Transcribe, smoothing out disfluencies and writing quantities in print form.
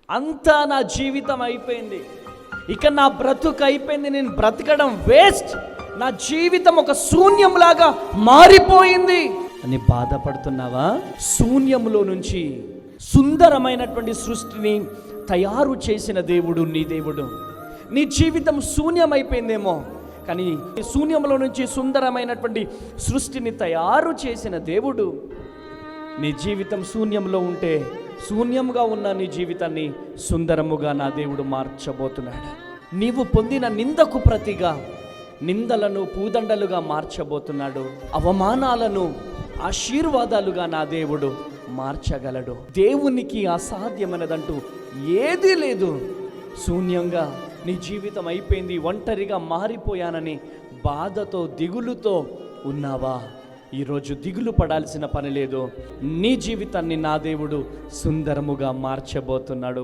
అంతా నా జీవితం అయిపోయింది, ఇక నా బ్రతుకు అయిపోయింది, నేను బ్రతకడం వేస్ట్, నా జీవితం ఒక శూన్యంలాగా మారిపోయింది అని బాధపడుతున్నావా? శూన్యంలో నుంచి సుందరమైనటువంటి సృష్టిని తయారు చేసిన దేవుడు నీ దేవుడు. నీ జీవితం శూన్యమైపోయిందేమో, కానీ శూన్యంలో నుంచి సుందరమైనటువంటి సృష్టిని తయారు చేసిన దేవుడు. నీ జీవితం శూన్యంలో ఉంటే, శూన్యంగా ఉన్న నీ జీవితాన్ని సుందరముగా నా దేవుడు మార్చబోతున్నాడు. నీవు పొందిన నిందకు ప్రతిగా నిందలను పూదండలుగా మార్చబోతున్నాడు. అవమానాలను ఆశీర్వాదాలుగా నా దేవుడు మార్చగలడు. దేవునికి అసాధ్యమైనదంటూ ఏదీ లేదు. శూన్యంగా నీ జీవితం అయిపోయింది, ఒంటరిగా మారిపోయానని బాధతో దిగులుతో ఉన్నావా? ఈరోజు దిగులు పడాల్సిన పని లేదు. నీ జీవితాన్ని నా దేవుడు సుందరముగా మార్చబోతున్నాడు.